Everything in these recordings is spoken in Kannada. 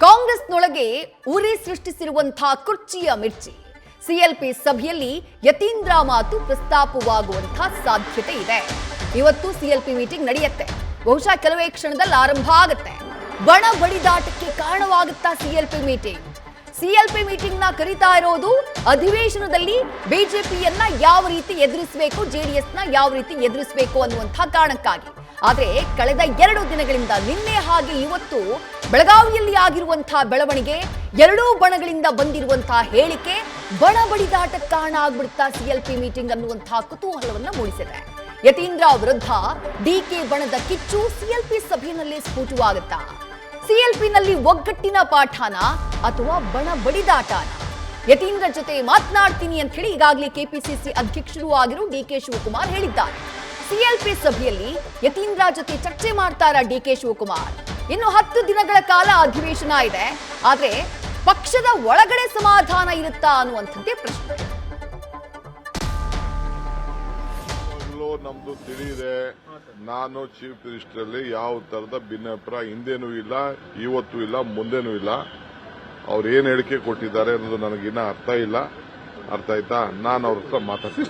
ಕಾಂಗ್ರೆಸ್ನೊಳಗೆ ಉರಿ ಸೃಷ್ಟಿಸಿರುವಂತಹ ಕುರ್ಚಿಯ ಮಿರ್ಚಿ. ಸಿಎಲ್ಪಿ ಸಭೆಯಲ್ಲಿ ಯತೀಂದ್ರ ಮಾತು ಪ್ರಸ್ತಾಪವಾಗುವಂತಹ ಸಾಧ್ಯತೆ ಇದೆ. ಇವತ್ತು ಸಿಎಲ್ಪಿ ಮೀಟಿಂಗ್ ನಡೆಯುತ್ತೆ. ಬಹುಶಃ ಕೆಲವೇ ಕ್ಷಣದಲ್ಲಿ ಆರಂಭ ಆಗುತ್ತೆ. ಬಣ ಬಡಿದಾಟಕ್ಕೆ ಕಾರಣವಾಗುತ್ತಾ ಸಿಎಲ್ಪಿ ಮೀಟಿಂಗ್. ಸಿಎಲ್ಪಿ ಮೀಟಿಂಗ್ ನ ಕರೀತಾ ಇರೋದು ಅಧಿವೇಶನದಲ್ಲಿ ಬಿಜೆಪಿಯನ್ನ ಯಾವ ರೀತಿ ಎದುರಿಸಬೇಕು, ಜೆಡಿಎಸ್ ನ ಯಾವ ರೀತಿ ಎದುರಿಸಬೇಕು ಅನ್ನುವಂತಹ ಕಾರಣಕ್ಕಾಗಿ. ಆದ್ರೆ ಕಳೆದ 2 ದಿನಗಳಿಂದ ನಿನ್ನೆ ಹಾಗೆ ಇವತ್ತು ಬೆಳಗಾವಿಯಲ್ಲಿ ಆಗಿರುವಂತಹ ಬೆಳವಣಿಗೆ, ಎರಡೂ ಬಣಗಳಿಂದ ಬಂದಿರುವಂತಹ ಹೇಳಿಕೆ ಬಣ ಬಡಿದಾಟಕ್ಕೆ ಕಾರಣ ಆಗ್ಬಿಡ್ತಾ ಸಿಎಲ್ಪಿ ಮೀಟಿಂಗ್ ಅನ್ನುವಂತಹ ಕುತೂಹಲವನ್ನ ಮೂಡಿಸಿದೆ. ಯತೀಂದ್ರ ವಿರುದ್ಧ ಡಿಕೆ ಬಣದ ಕಿಚ್ಚು ಸಿಎಲ್ಪಿ ಸಭೆಯಲ್ಲಿ ಸ್ಫೋಟವಾಗುತ್ತಾ? ಸಿಎಲ್ಪಿನಲ್ಲಿ ಒಗ್ಗಟ್ಟಿನ ಪಾಠನ ಅಥವಾ ಬಣ ಬಡಿದಾಟನ? ಯತೀಂದ್ರ ಜೊತೆ ಮಾತನಾಡ್ತೀನಿ ಅಂತ ಹೇಳಿ ಈಗಾಗಲೇ ಕೆಪಿಸಿಸಿ ಅಧ್ಯಕ್ಷರು ಆಗಿರೋ ಡಿಕೆ ಶಿವಕುಮಾರ್ ಹೇಳಿದ್ದಾರೆ. ಸಿಎಲ್ಪಿ ಸಭೆಯಲ್ಲಿ ಯತೀಂದ್ರ ಜೊತೆ ಚರ್ಚೆ ಮಾಡ್ತಾರ ಡಿಕೆ ಶಿವಕುಮಾರ್. ಇನ್ನು 10 ದಿನಗಳ ಕಾಲ ಅಧಿವೇಶನ ಇದೆ. ಆದ್ರೆ ಪಕ್ಷದ ಒಳಗಡೆ ಸಮಾಧಾನ ಇರುತ್ತಾ ಅನ್ನುವಂಥದ್ದೇ ಪ್ರಶ್ನೆ. ನಮ್ದು ತಿಳಿಯಿದೆ. ನಾನು ಚೀಫ್ ಮಿನಿಸ್ಟರ್ ಅಲ್ಲಿ ಯಾವ ತರದ ಭಿನ್ನಾಭಿಪ್ರಾಯ ಹಿಂದೇನೂ ಇಲ್ಲ, ಇವತ್ತು ಇಲ್ಲ, ಮುಂದೇನೂ ಇಲ್ಲ. ಅವ್ರು ಏನ್ ಹೇಳಿಕೆ ಕೊಟ್ಟಿದ್ದಾರೆ ಅನ್ನೋದು ನನಗಿನ್ನ ಅರ್ಥ ಇಲ್ಲ. ಅರ್ಥ ಆಯ್ತಾ? ನಾನು ಅವ್ರ ಹತ್ರ ಮಾತಾಡ್ತೀನಿ.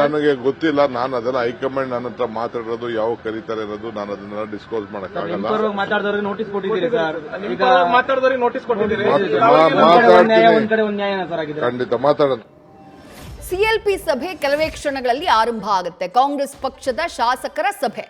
ನನಗೆ ಗೊತ್ತಿಲ್ಲ. ನಾನು ಅದೆಲ್ಲ ಹೈಕಮಾಂಡ್ ನನ್ನ ಹತ್ರ ಮಾತಾಡೋದು ಯಾವ ಕರೀತಾರೆ ಅನ್ನೋದು ನಾನು ಅದನ್ನೆಲ್ಲ ಡಿಸ್ಕ್ಲೋಸ್ ಮಾಡಕ್ಕಾಗಲ್ಲ. ಖಂಡಿತ ಮಾತಾಡೋಣ. ಸಿಎಲ್ಪಿ ಸಭೆ ಕೆಲವೇ ಕ್ಷಣಗಳಲ್ಲಿ ಆರಂಭ ಆಗುತ್ತೆ. ಕಾಂಗ್ರೆಸ್ ಪಕ್ಷದ ಶಾಸಕರ ಸಭೆ,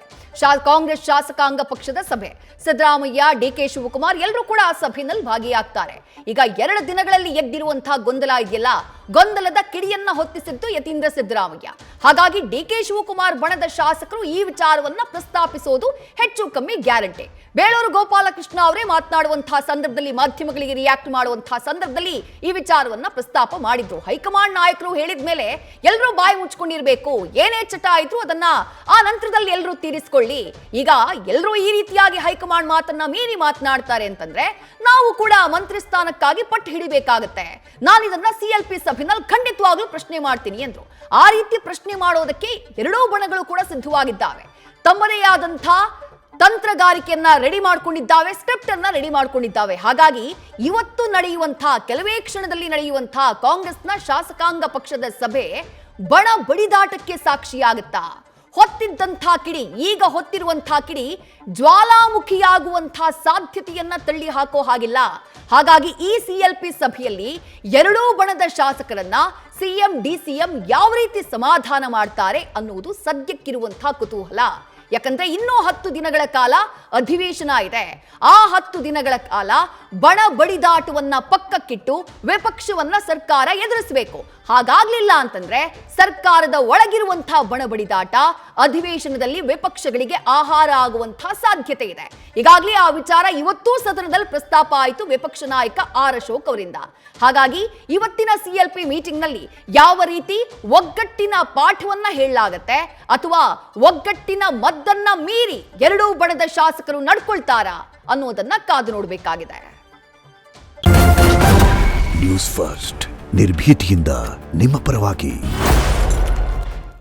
ಕಾಂಗ್ರೆಸ್ ಶಾಸಕಾಂಗ ಪಕ್ಷದ ಸಭೆ. ಸಿದ್ದರಾಮಯ್ಯ, ಡಿಕೆ ಶಿವಕುಮಾರ್ ಎಲ್ಲರೂ ಕೂಡ ಆ ಸಭೆಯಲ್ಲಿ ಭಾಗಿಯಾಗ್ತಾರೆ. ಈಗ 2 ದಿನಗಳಲ್ಲಿ ಎದ್ದಿರುವಂತಹ ಗೊಂದಲ ಇದೆಯಲ್ಲ, ಗೊಂದಲದ ಕಿಡಿಯನ್ನ ಹೊತ್ತಿಸಿದ್ದು ಯತೀಂದ್ರ ಸಿದ್ದರಾಮಯ್ಯ. ಹಾಗಾಗಿ ಡಿಕೆ ಶಿವಕುಮಾರ್ ಬಣದ ಶಾಸಕರು ಈ ವಿಚಾರವನ್ನ ಪ್ರಸ್ತಾಪಿಸೋದು ಹೆಚ್ಚು ಕಮ್ಮಿ ಗ್ಯಾರಂಟಿ. ಬೇಳೂರು ಗೋಪಾಲಕೃಷ್ಣ ಅವರೇ ಮಾತನಾಡುವಂತಹ ಸಂದರ್ಭದಲ್ಲಿ, ಮಾಧ್ಯಮಗಳಿಗೆ ರಿಯಾಕ್ಟ್ ಮಾಡುವಂತಹ ಸಂದರ್ಭದಲ್ಲಿ ಈ ವಿಚಾರವನ್ನ ಪ್ರಸ್ತಾಪ ಮಾಡಿದ್ರು. ಹೈಕಮಾಂಡ್ ನಾಯಕರು ಹೇಳಿದ ಮೇಲೆ ಎಲ್ಲರೂ ಬಾಯಿ ಮುಚ್ಕೊಂಡಿರ್ಬೇಕು. ಏನೇ ಚಟ ಆಯ್ತು ಅದನ್ನ ಆ ನಂತರದಲ್ಲಿ ಎಲ್ಲರೂ ತೀರಿಸಿಕೊಳ್ಳಿ. ಈಗ ಎಲ್ಲರೂ ಈ ರೀತಿಯಾಗಿ ಹೈಕಮಾಂಡ್ ಮಾತನ್ನ ಮೀರಿ ಮಾತನಾಡ್ತಾರೆ ಅಂತಂದ್ರೆ ನಾವು ಕೂಡ ಮಂತ್ರಿ ಸ್ಥಾನಕ್ಕಾಗಿ ಪಟ್ಟು ಹಿಡಿಬೇಕಾಗತ್ತೆ. ನಾನು ಇದನ್ನ ಸಿಎಲ್ಪಿ ಸಭೆನಲ್ಲಿ ಖಂಡಿತವಾಗ್ಲೂ ಪ್ರಶ್ನೆ ಮಾಡ್ತೀನಿ ಎಂದ್ರು. ಆ ರೀತಿ ಪ್ರಶ್ನೆ ಮಾಡೋದಕ್ಕೆ ಎರಡೂ ಬಣಗಳು ಕೂಡ ಸಿದ್ಧವಾಗಿದ್ದಾವೆ. ತಮ್ಮದೇ ಆದಂಥ ತಂತ್ರಗಾರಿಕೆಯನ್ನ ರೆಡಿ ಮಾಡ್ಕೊಂಡಿದ್ದಾವೆ, ಸ್ಕ್ರಿಪ್ಟ್ ಅನ್ನ ರೆಡಿ ಮಾಡ್ಕೊಂಡಿದ್ದಾವೆ. ಹಾಗಾಗಿ ಇವತ್ತು ನಡೆಯುವಂತಹ, ಕೆಲವೇ ಕ್ಷಣದಲ್ಲಿ ನಡೆಯುವಂತಹ ಕಾಂಗ್ರೆಸ್ನ ಶಾಸಕಾಂಗ ಪಕ್ಷದ ಸಭೆ ಬಣ ಬಡಿದಾಟಕ್ಕೆ ಸಾಕ್ಷಿಯಾಗುತ್ತಾ? ಹೊತ್ತಿದ್ದಂತಹ ಕಿಡಿ, ಈಗ ಹೊತ್ತಿರುವಂತಹ ಕಿಡಿ ಜ್ವಾಲಾಮುಖಿಯಾಗುವಂತಹ ಸಾಧ್ಯತೆಯನ್ನ ತಳ್ಳಿ ಹಾಕೋ ಹಾಗಿಲ್ಲ. ಹಾಗಾಗಿ ಈ ಸಿಎಲ್ಪಿ ಸಭೆಯಲ್ಲಿ ಎರಡೂ ಬಣದ ಶಾಸಕರನ್ನ ಸಿಎಂ, ಡಿಸಿಎಂ ಯಾವ ರೀತಿ ಸಮಾಧಾನ ಮಾಡ್ತಾರೆ ಅನ್ನುವುದು ಸದ್ಯಕ್ಕಿರುವಂತಹ ಕುತೂಹಲ. ಯಾಕಂದ್ರೆ ಇನ್ನೂ 10 ದಿನಗಳ ಕಾಲ ಅಧಿವೇಶನ ಇದೆ. ಆ 10 ದಿನಗಳ ಕಾಲ ಬಣ ಬಡಿದಾಟವನ್ನ ಪಕ್ಕಕ್ಕಿಟ್ಟು ವಿಪಕ್ಷವನ್ನ ಸರ್ಕಾರ ಎದುರಿಸಬೇಕು. ಹಾಗಾಗ್ಲಿಲ್ಲ ಅಂತಂದ್ರೆ ಸರ್ಕಾರದ ಒಳಗಿರುವಂತಹ ಬಣ ಬಡಿದಾಟ ಅಧಿವೇಶನದಲ್ಲಿ ವಿಪಕ್ಷಗಳಿಗೆ ಆಹಾರ ಆಗುವಂತಹ ಸಾಧ್ಯತೆ ಇದೆ. ಈಗಾಗಲೇ ಆ ವಿಚಾರ ಇವತ್ತೂ ಸದನದಲ್ಲಿ ಪ್ರಸ್ತಾಪ ಆಯಿತು ವಿಪಕ್ಷ ನಾಯಕ ಆರ್ ಅಶೋಕ್ ಅವರಿಂದ. ಹಾಗಾಗಿ ಇವತ್ತಿನ ಸಿಎಲ್ಪಿ ಮೀಟಿಂಗ್ ನಲ್ಲಿ ಯಾವ ರೀತಿ ಒಗ್ಗಟ್ಟಿನ ಪಾಠವನ್ನ ಹೇಳಲಾಗತ್ತೆ ಅಥವಾ ಒಗ್ಗಟ್ಟಿನ ಮದ್ದನ್ನ ಮೀರಿ ಎರಡೂ ಬಣದ ಶಾಸಕರು ನಡ್ಕೊಳ್ತಾರಾ ಅನ್ನೋದನ್ನ ಕಾದು ನೋಡಬೇಕಾಗಿದೆ. ನ್ಯೂಸ್ ಫಸ್ಟ್, ನಿರ್ಭೀತಿಯಿಂದ ನಿಮ್ಮ ಪರವಾಗಿ.